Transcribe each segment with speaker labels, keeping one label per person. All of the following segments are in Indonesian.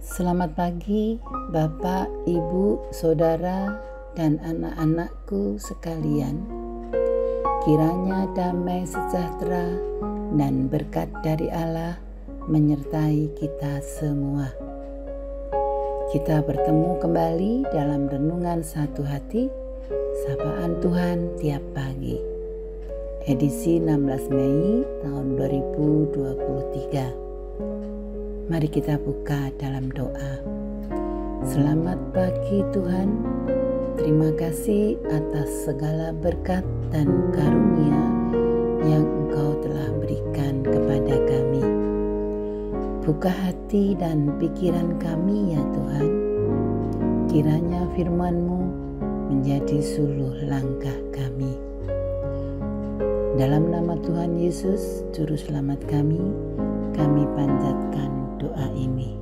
Speaker 1: Selamat pagi Bapak, Ibu, Saudara, dan anak-anakku sekalian. Kiranya damai sejahtera dan berkat dari Allah menyertai kita semua. Kita bertemu kembali dalam renungan satu hati, sapaan Tuhan tiap pagi. Edisi 16 Mei tahun 2023. Mari kita buka dalam doa. Selamat pagi Tuhan, terima kasih atas segala berkat dan karunia yang Engkau telah berikan kepada kami. Buka hati dan pikiran kami ya Tuhan, kiranya firman-Mu menjadi suluh langkah kami. Dalam nama Tuhan Yesus, Juru Selamat kami panjatkan doa ini.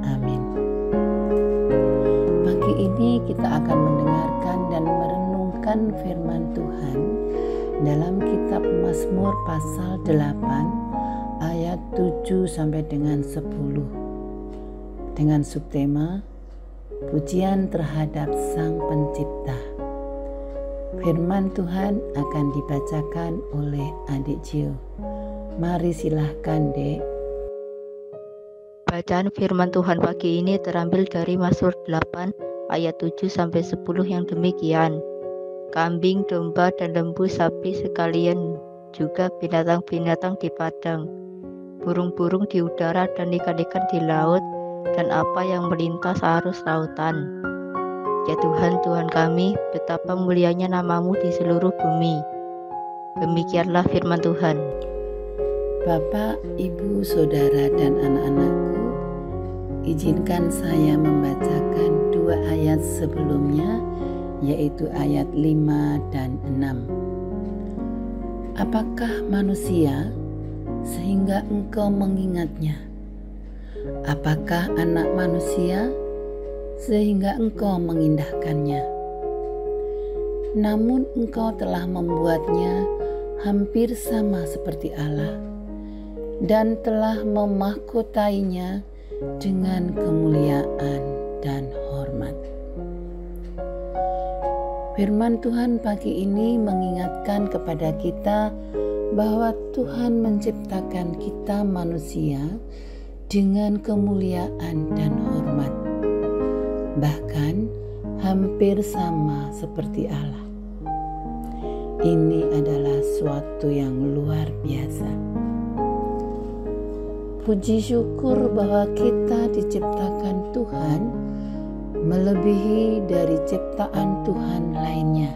Speaker 1: Amin. Pagi ini kita akan mendengarkan dan merenungkan firman Tuhan dalam kitab Mazmur pasal 8 ayat 7 sampai dengan 10 dengan subtema Pujian terhadap Sang Pencipta. Firman Tuhan akan dibacakan oleh Adik Gio. Mari silahkan Dek.
Speaker 2: Bacaan firman Tuhan pagi ini terambil dari Mazmur 8 ayat 7 sampai 10 yang demikian. Kambing, domba, dan lembu sapi sekalian, juga binatang-binatang di padang, burung-burung di udara dan ikan-ikan di laut, dan apa yang melintas arus lautan. Ya Tuhan, Tuhan kami, betapa mulianya nama-Mu di seluruh bumi. Demikianlah firman Tuhan.
Speaker 1: Bapak, Ibu, Saudara, dan anak-anakku, izinkan saya membacakan dua ayat sebelumnya, yaitu ayat 5 dan 6. Apakah manusia sehingga Engkau mengingatnya? Apakah anak manusia sehingga Engkau mengindahkannya? Namun Engkau telah membuatnya hampir sama seperti Allah, dan telah memahkotainya dengan kemuliaan dan hormat. Firman Tuhan pagi ini mengingatkan kepada kita bahwa Tuhan menciptakan kita manusia dengan kemuliaan dan hormat, bahkan hampir sama seperti Allah. Ini adalah suatu yang luar biasa. Puji syukur bahwa kita diciptakan Tuhan melebihi dari ciptaan Tuhan lainnya,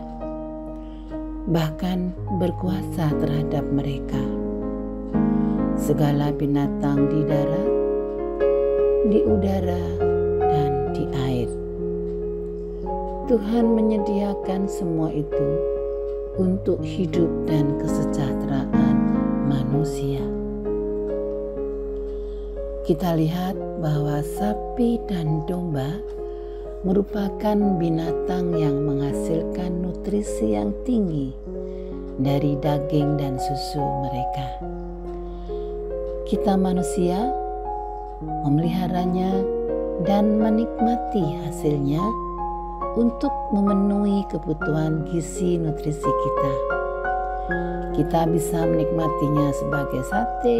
Speaker 1: bahkan berkuasa terhadap mereka. Segala binatang di darat, di udara, dan di air. Tuhan menyediakan semua itu untuk hidup dan kesejahteraan manusia. Kita lihat bahwa sapi dan domba merupakan binatang yang menghasilkan nutrisi yang tinggi dari daging dan susu mereka. Kita manusia memeliharanya dan menikmati hasilnya untuk memenuhi kebutuhan gizi nutrisi kita. Kita bisa menikmatinya sebagai sate,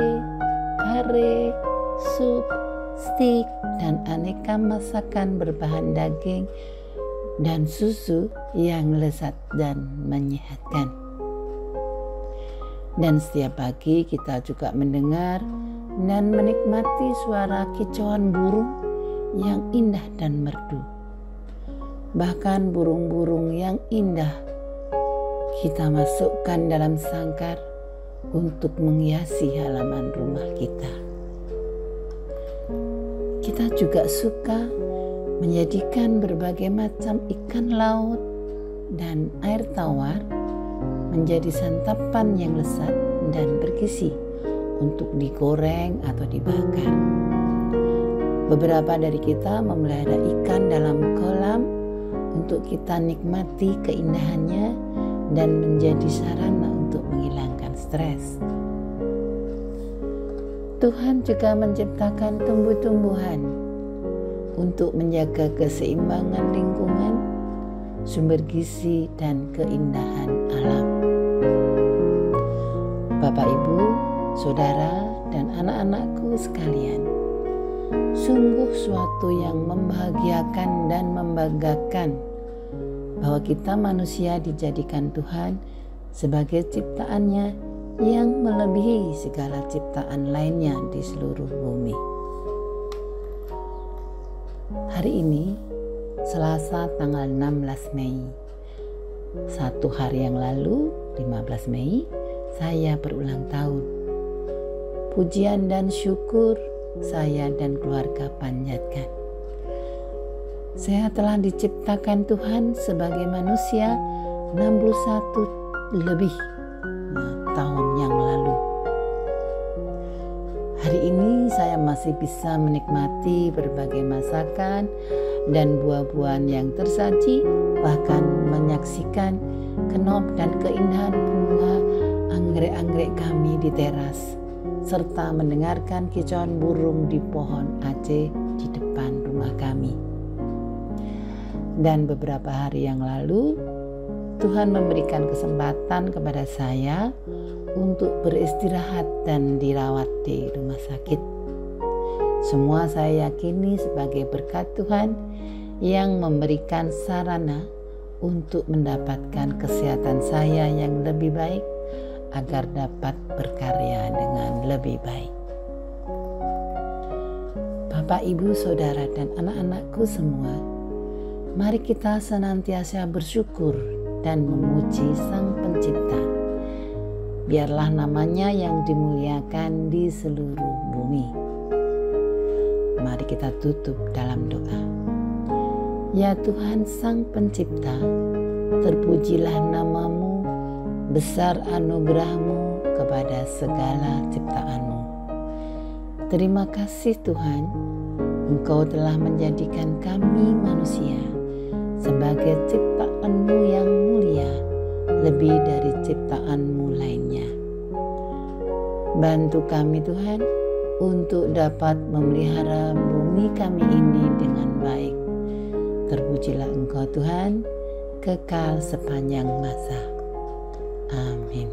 Speaker 1: kare, sup, stik, dan aneka masakan berbahan daging dan susu yang lezat dan menyehatkan. Dan setiap pagi kita juga mendengar dan menikmati suara kicauan burung yang indah dan merdu. Bahkan burung-burung yang indah kita masukkan dalam sangkar untuk menghiasi halaman rumah kita. Kita juga suka menjadikan berbagai macam ikan laut dan air tawar menjadi santapan yang lezat dan bergizi untuk digoreng atau dibakar. Beberapa dari kita memelihara ikan dalam kolam untuk kita nikmati keindahannya dan menjadi sarana untuk menghilangkan stres. Tuhan juga menciptakan tumbuh-tumbuhan untuk menjaga keseimbangan lingkungan, sumber gizi, dan keindahan alam. Bapak, Ibu, Saudara, dan anak-anakku sekalian, sungguh suatu yang membahagiakan dan membanggakan bahwa kita manusia dijadikan Tuhan sebagai ciptaannya yang melebihi segala ciptaan lainnya di seluruh bumi. Hari ini, Selasa tanggal 16 Mei, satu hari yang lalu, 15 Mei, saya berulang tahun. Pujian dan syukur saya dan keluarga panjatkan. Saya telah diciptakan Tuhan sebagai manusia 61 lebih tahun yang lalu. Hari ini saya masih bisa menikmati berbagai masakan dan buah-buahan yang tersaji, bahkan menyaksikan kenop dan keindahan bunga anggrek-anggrek kami di teras, serta mendengarkan kicauan burung di pohon aceh di depan rumah kami. Dan beberapa hari yang lalu, Tuhan memberikan kesempatan kepada saya untuk beristirahat dan dirawat di rumah sakit. Semua saya yakini sebagai berkat Tuhan yang memberikan sarana untuk mendapatkan kesehatan saya yang lebih baik agar dapat berkarya dengan lebih baik. Bapak, Ibu, Saudara, dan anak-anakku semua, mari kita senantiasa bersyukur dan memuji Sang Pencipta. Biarlah namanya yang dimuliakan di seluruh bumi. Mari kita tutup dalam doa. Ya Tuhan Sang Pencipta, terpujilah namamu, besar anugerahmu kepada segala ciptaanmu. Terima kasih Tuhan, Engkau telah menjadikan kami manusia sebagai ciptaanmu yang mulia, lebih dari ciptaanmu lainnya. Bantu kami Tuhan untuk dapat memelihara bumi kami ini dengan baik. Terpujilah Engkau Tuhan, kekal sepanjang masa. Amin.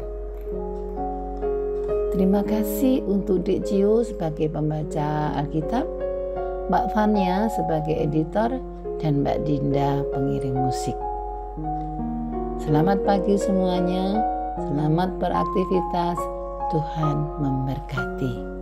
Speaker 1: Terima kasih untuk Dik Cio sebagai pembaca Alkitab, Mbak Fania sebagai editor, dan Mbak Dinda pengiring musik. Selamat pagi semuanya, selamat beraktivitas, Tuhan memberkati.